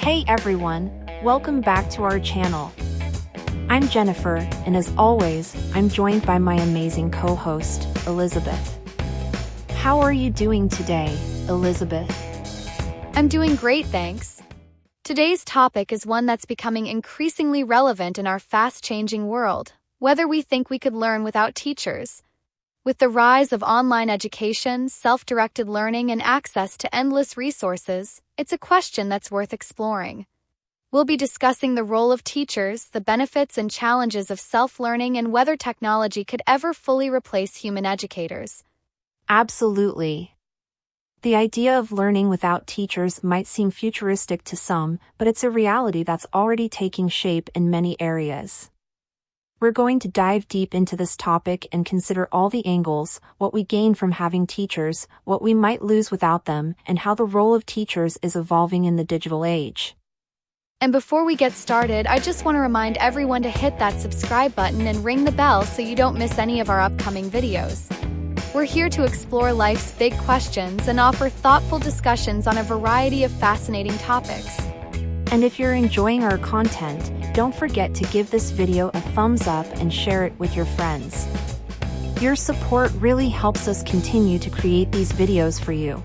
Hey everyone, welcome back to our channel. I'm Jennifer, and as always, I'm joined by my amazing co-host, Elizabeth. How are you doing today, Elizabeth? I'm doing great, thanks. Today's topic is one that's becoming increasingly relevant in our fast-changing world, whether we think we could learn without teachers. With the rise of online education, self-directed learning, and access to endless resources, it's a question that's worth exploring. We'll be discussing the role of teachers, the benefits and challenges of self-learning, and whether technology could ever fully replace human educators. Absolutely. The idea of learning without teachers might seem futuristic to some, but it's a reality that's already taking shape in many areas. We're going to dive deep into this topic and consider all the angles, what we gain from having teachers, what we might lose without them, and how the role of teachers is evolving in the digital age. And before we get started, I just want to remind everyone to hit that subscribe button and ring the bell so you don't miss any of our upcoming videos. We're here to explore life's big questions and offer thoughtful discussions on a variety of fascinating topics. And if you're enjoying our content, don't forget to give this video a thumbs up and share it with your friends. Your support really helps us continue to create these videos for you.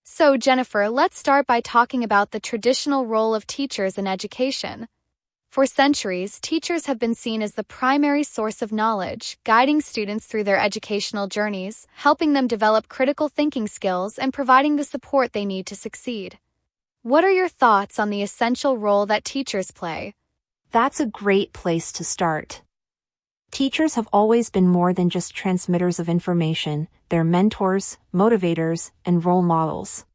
So, Jennifer, let's start by talking about the traditional role of teachers in education. For centuries, teachers have been seen as the primary source of knowledge, guiding students through their educational journeys, helping them develop critical thinking skills, and providing the support they need to succeed. What are your thoughts on the essential role that teachers play? That's a great place to start. Teachers have always been more than just transmitters of information. They're mentors, motivators, and role models.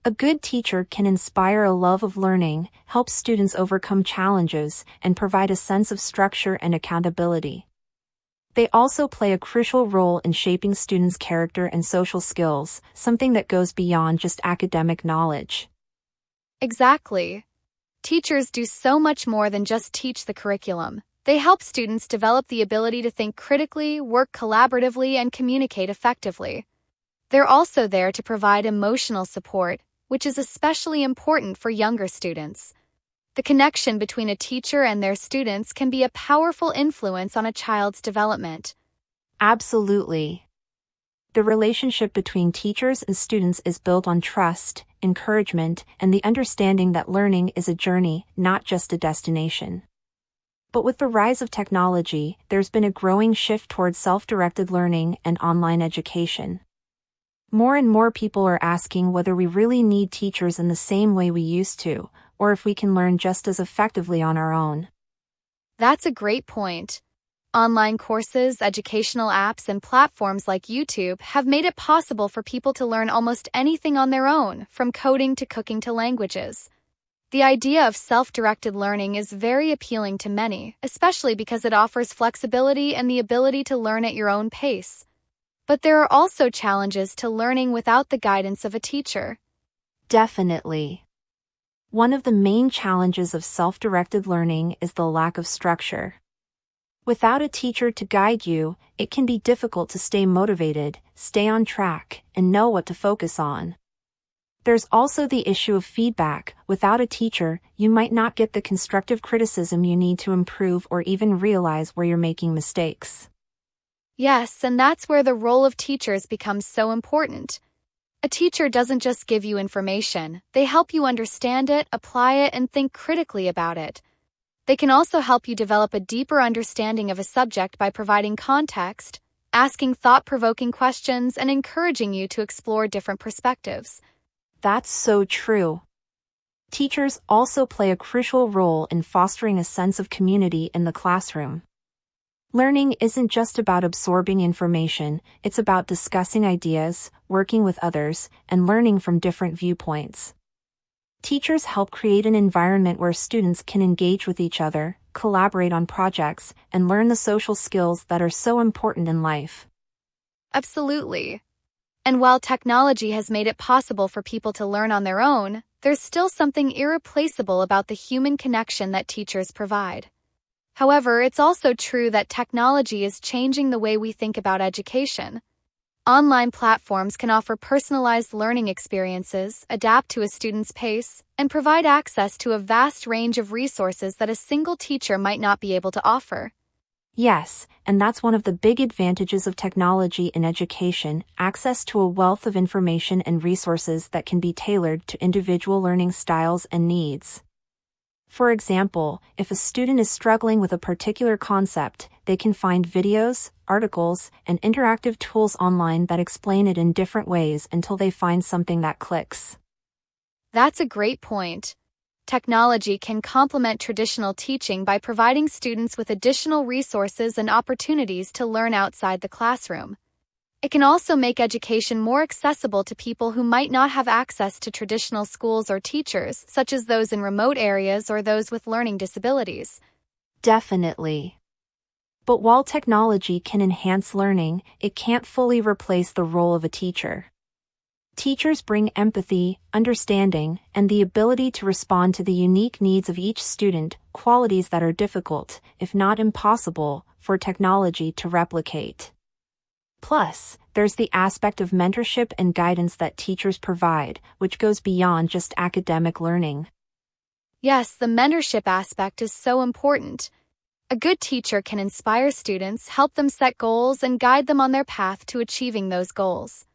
A good teacher can inspire a love of learning, help students overcome challenges, and provide a sense of structure and accountability. They also play a crucial role in shaping students' character and social skills, something that goes beyond just academic knowledge. Exactly. Teachers do so much more than just teach the curriculum. They help students develop the ability to think critically, work collaboratively, and communicate effectively. They're also there to provide emotional support, which is especially important for younger students. The connection between a teacher and their students can be a powerful influence on a child's development. Absolutely. The relationship between teachers and students is built on trust, encouragement, and the understanding that learning is a journey, not just a destination. But with the rise of technology, there's been a growing shift towards self-directed learning and online education. More and more people are asking whether we really need teachers in the same way we used to, or if we can learn just as effectively on our own. That's a great point. Online courses, educational apps, and platforms like YouTube have made it possible for people to learn almost anything on their own, from coding to cooking to languages. The idea of self-directed learning is very appealing to many, especially because it offers flexibility and the ability to learn at your own pace. But there are also challenges to learning without the guidance of a teacher. Definitely. One of the main challenges of self-directed learning is the lack of structure. Without a teacher to guide you, it can be difficult to stay motivated, stay on track, and know what to focus on. There's also the issue of feedback. Without a teacher, you might not get the constructive criticism you need to improve or even realize where you're making mistakes. Yes, and that's where the role of teachers becomes so important. A teacher doesn't just give you information, they help you understand it, apply it, and think critically about it. They can also help you develop a deeper understanding of a subject by providing context, asking thought-provoking questions, and encouraging you to explore different perspectives. That's so true. Teachers also play a crucial role in fostering a sense of community in the classroom. Learning isn't just about absorbing information, it's about discussing ideas, working with others, and learning from different viewpoints. Teachers help create an environment where students can engage with each other, collaborate on projects, and learn the social skills that are so important in life. Absolutely. And while technology has made it possible for people to learn on their own, there's still something irreplaceable about the human connection that teachers provide. However, it's also true that technology is changing the way we think about education. Online platforms can offer personalized learning experiences, adapt to a student's pace, and provide access to a vast range of resources that a single teacher might not be able to offer. Yes, and that's one of the big advantages of technology in education, access to a wealth of information and resources that can be tailored to individual learning styles and needs. For example, if a student is struggling with a particular concept, they can find videos, articles, and interactive tools online that explain it in different ways until they find something that clicks. That's a great point. Technology can complement traditional teaching by providing students with additional resources and opportunities to learn outside the classroom. It can also make education more accessible to people who might not have access to traditional schools or teachers, such as those in remote areas or those with learning disabilities. Definitely. But while technology can enhance learning, it can't fully replace the role of a teacher. Teachers bring empathy, understanding, and the ability to respond to the unique needs of each student, qualities that are difficult, if not impossible, for technology to replicate. Plus, there's the aspect of mentorship and guidance that teachers provide, which goes beyond just academic learning. Yes, the mentorship aspect is so important. A good teacher can inspire students, help them set goals, and guide them on their path to achieving those goals.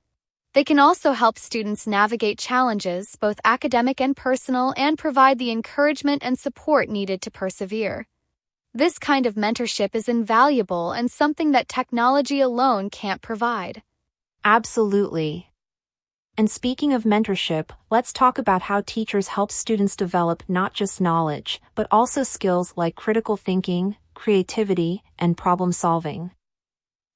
They can also help students navigate challenges, both academic and personal, and provide the encouragement and support needed to persevere. This kind of mentorship is invaluable and something that technology alone can't provide. Absolutely. And speaking of mentorship, let's talk about how teachers help students develop not just knowledge, but also skills like critical thinking, creativity, and problem solving.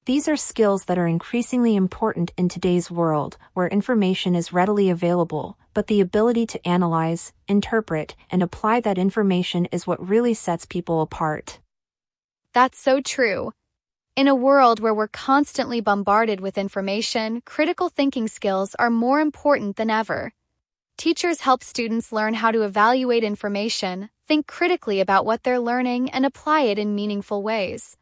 These are skills that are increasingly important in today's world, where information is readily available, but the ability to analyze, interpret, and apply that information is what really sets people apart. That's so true. In a world where we're constantly bombarded with information, critical thinking skills are more important than ever. Teachers help students learn how to evaluate information, think critically about what they're learning, and apply it in meaningful ways.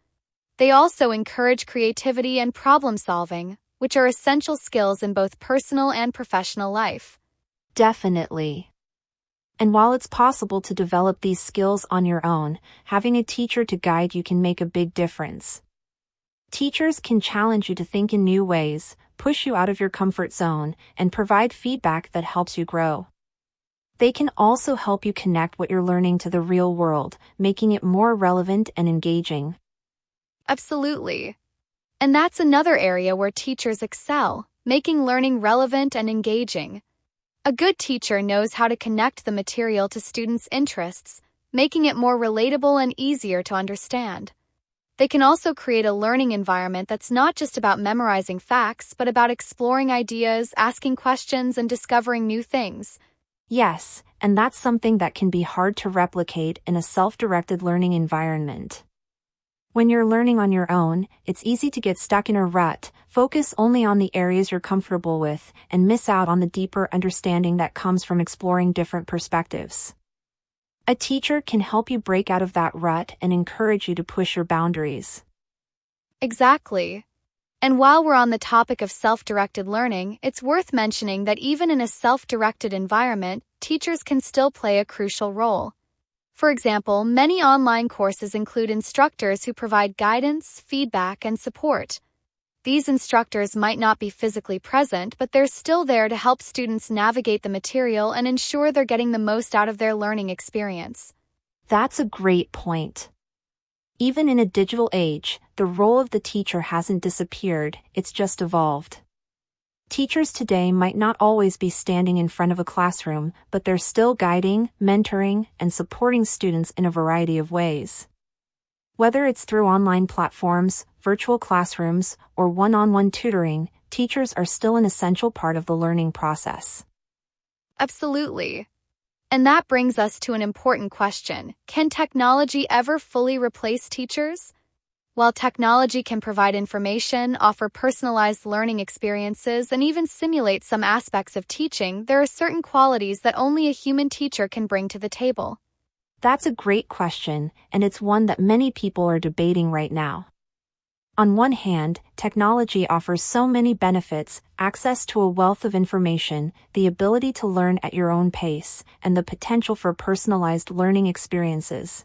They also encourage creativity and problem solving, which are essential skills in both personal and professional life. Definitely. And while it's possible to develop these skills on your own, having a teacher to guide you can make a big difference. Teachers can challenge you to think in new ways, push you out of your comfort zone, and provide feedback that helps you grow. They can also help you connect what you're learning to the real world, making it more relevant and engaging. Absolutely. And that's another area where teachers excel, making learning relevant and engaging. A good teacher knows how to connect the material to students' interests, making it more relatable and easier to understand. They can also create a learning environment that's not just about memorizing facts, but about exploring ideas, asking questions, and discovering new things. Yes, and that's something that can be hard to replicate in a self-directed learning environment. When you're learning on your own, it's easy to get stuck in a rut, focus only on the areas you're comfortable with, and miss out on the deeper understanding that comes from exploring different perspectives. A teacher can help you break out of that rut and encourage you to push your boundaries. Exactly. And while we're on the topic of self-directed learning, it's worth mentioning that even in a self-directed environment, teachers can still play a crucial role. For example, many online courses include instructors who provide guidance, feedback, and support. These instructors might not be physically present, but they're still there to help students navigate the material and ensure they're getting the most out of their learning experience. That's a great point. Even in a digital age, the role of the teacher hasn't disappeared, it's just evolved. Teachers today might not always be standing in front of a classroom, but they're still guiding, mentoring, and supporting students in a variety of ways. Whether it's through online platforms, virtual classrooms, or one-on-one tutoring, teachers are still an essential part of the learning process. Absolutely. And that brings us to an important question. Can technology ever fully replace teachers? While technology can provide information, offer personalized learning experiences, and even simulate some aspects of teaching, there are certain qualities that only a human teacher can bring to the table. That's a great question, and it's one that many people are debating right now. On one hand, technology offers so many benefits: access to a wealth of information, the ability to learn at your own pace, and the potential for personalized learning experiences.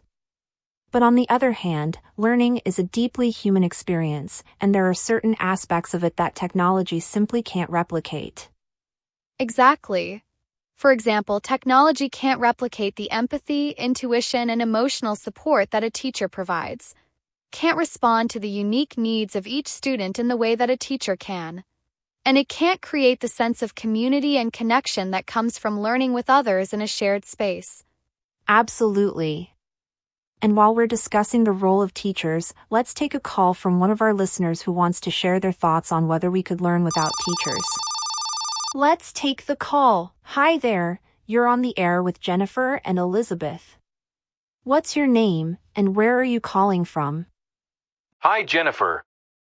But on the other hand, learning is a deeply human experience, and there are certain aspects of it that technology simply can't replicate. Exactly. For example, technology can't replicate the empathy, intuition, and emotional support that a teacher provides. Can't respond to the unique needs of each student in the way that a teacher can. And it can't create the sense of community and connection that comes from learning with others in a shared space. Absolutely. And while we're discussing the role of teachers, let's take a call from one of our listeners who wants to share their thoughts on whether we could learn without teachers. Let's take the call. Hi there, you're on the air with Jennifer and Elizabeth. What's your name, and where are you calling from? Hi, Jennifer.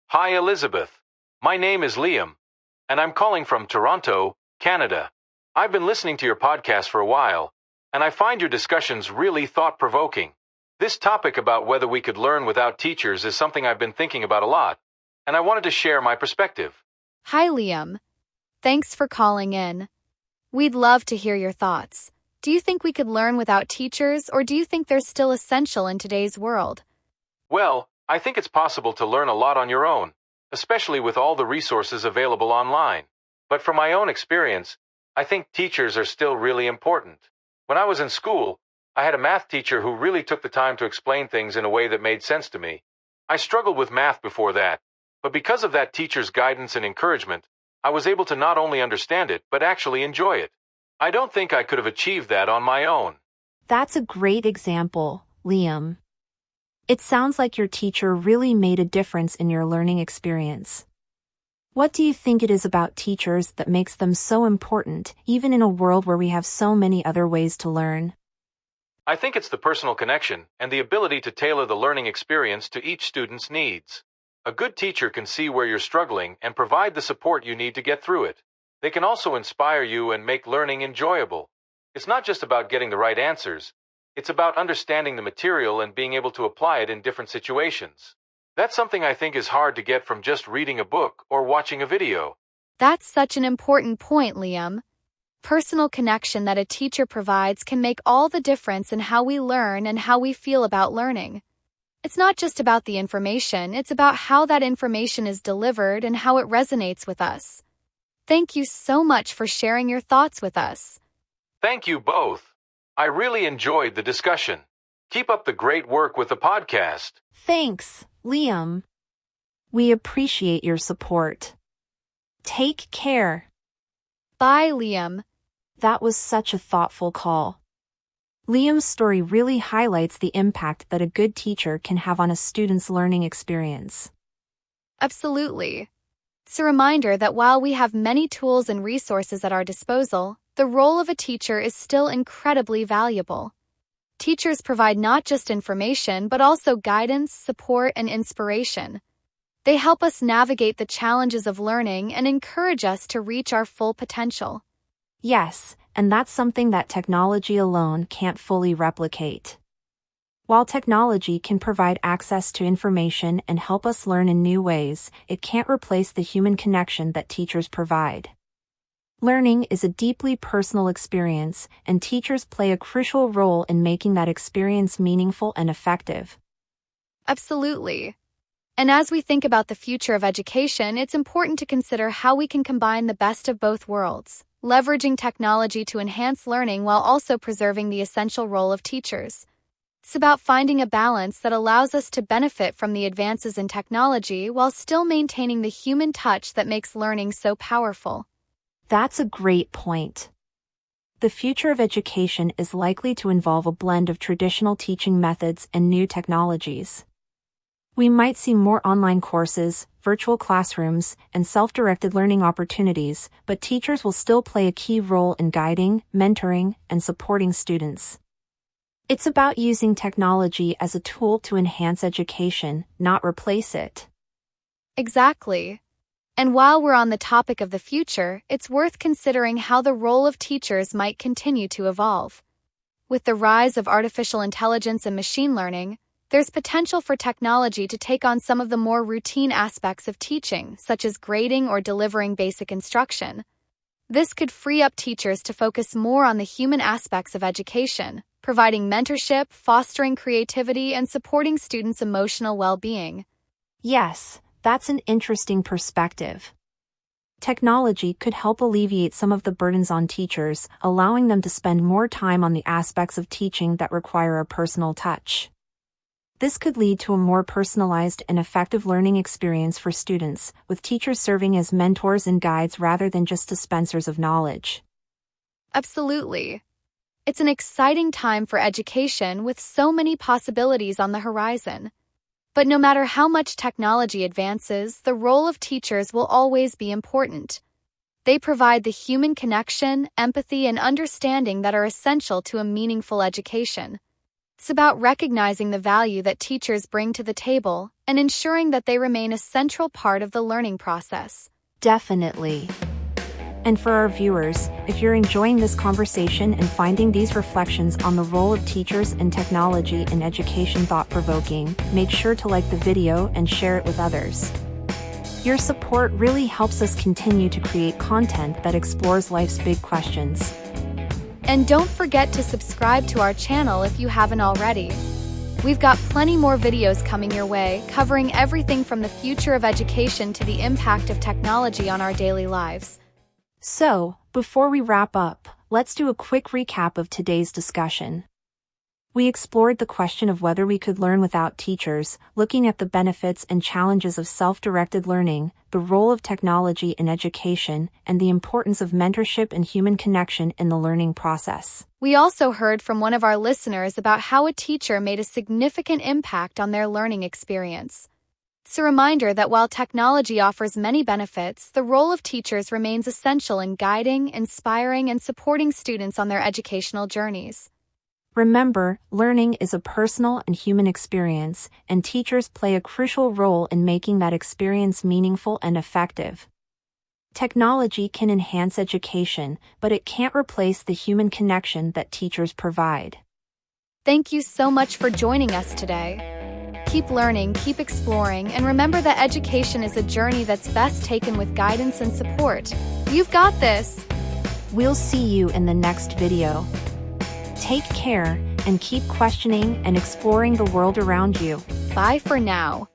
Hi, Elizabeth. My name is Liam, and I'm calling from Toronto, Canada. I've been listening to your podcast for a while, and I find your discussions really thought-provoking. This topic about whether we could learn without teachers is something I've been thinking about a lot, and I wanted to share my perspective. Hi, Liam. Thanks for calling in. We'd love to hear your thoughts. Do you think we could learn without teachers, or do you think they're still essential in today's world? Well, I think it's possible to learn a lot on your own, especially with all the resources available online. But from my own experience, I think teachers are still really important. When I was in school, I had a math teacher who really took the time to explain things in a way that made sense to me. I struggled with math before that, but because of that teacher's guidance and encouragement, I was able to not only understand it, but actually enjoy it. I don't think I could have achieved that on my own. That's a great example, Liam. It sounds like your teacher really made a difference in your learning experience. What do you think it is about teachers that makes them so important, even in a world where we have so many other ways to learn? I think it's the personal connection and the ability to tailor the learning experience to each student's needs. A good teacher can see where you're struggling and provide the support you need to get through it. They can also inspire you and make learning enjoyable. It's not just about getting the right answers. It's about understanding the material and being able to apply it in different situations. That's something I think is hard to get from just reading a book or watching a video. That's such an important point, Liam. Personal connection that a teacher provides can make all the difference in how we learn and how we feel about learning. It's not just about the information, it's about how that information is delivered and how it resonates with us. Thank you so much for sharing your thoughts with us. Thank you both. I really enjoyed the discussion. Keep up the great work with the podcast. Thanks, Liam. We appreciate your support. Take care. Bye, Liam. That was such a thoughtful call. Liam's story really highlights the impact that a good teacher can have on a student's learning experience. Absolutely. It's a reminder that while we have many tools and resources at our disposal, the role of a teacher is still incredibly valuable. Teachers provide not just information, but also guidance, support, and inspiration. They help us navigate the challenges of learning and encourage us to reach our full potential. Yes, and that's something that technology alone can't fully replicate. While technology can provide access to information and help us learn in new ways, it can't replace the human connection that teachers provide. Learning is a deeply personal experience, and teachers play a crucial role in making that experience meaningful and effective. Absolutely. And as we think about the future of education, it's important to consider how we can combine the best of both worlds, leveraging technology to enhance learning while also preserving the essential role of teachers. It's about finding a balance that allows us to benefit from the advances in technology while still maintaining the human touch that makes learning so powerful. That's a great point. The future of education is likely to involve a blend of traditional teaching methods and new technologies. We might see more online courses, virtual classrooms, and self-directed learning opportunities, but teachers will still play a key role in guiding, mentoring, and supporting students. It's about using technology as a tool to enhance education, not replace it. Exactly. And while we're on the topic of the future, it's worth considering how the role of teachers might continue to evolve. With the rise of artificial intelligence and machine learning, there's potential for technology to take on some of the more routine aspects of teaching, such as grading or delivering basic instruction. This could free up teachers to focus more on the human aspects of education, providing mentorship, fostering creativity, and supporting students' emotional well-being. Yes, that's an interesting perspective. Technology could help alleviate some of the burdens on teachers, allowing them to spend more time on the aspects of teaching that require a personal touch. This could lead to a more personalized and effective learning experience for students, with teachers serving as mentors and guides rather than just dispensers of knowledge. Absolutely. It's an exciting time for education with so many possibilities on the horizon. But no matter how much technology advances, the role of teachers will always be important. They provide the human connection, empathy, and understanding that are essential to a meaningful education. It's about recognizing the value that teachers bring to the table and ensuring that they remain a central part of the learning process. Definitely. And for our viewers, if you're enjoying this conversation and finding these reflections on the role of teachers and technology in education thought-provoking, make sure to like the video and share it with others. Your support really helps us continue to create content that explores life's big questions. And don't forget to subscribe to our channel if you haven't already. We've got plenty more videos coming your way, covering everything from the future of education to the impact of technology on our daily lives. So, before we wrap up, let's do a quick recap of today's discussion. We explored the question of whether we could learn without teachers, looking at the benefits and challenges of self-directed learning, the role of technology in education, and the importance of mentorship and human connection in the learning process. We also heard from one of our listeners about how a teacher made a significant impact on their learning experience. It's a reminder that while technology offers many benefits, the role of teachers remains essential in guiding, inspiring, and supporting students on their educational journeys. Remember, learning is a personal and human experience, and teachers play a crucial role in making that experience meaningful and effective. Technology can enhance education, but it can't replace the human connection that teachers provide. Thank you so much for joining us today. Keep learning, keep exploring, and remember that education is a journey that's best taken with guidance and support. You've got this! We'll see you in the next video. Take care, and keep questioning and exploring the world around you. Bye for now.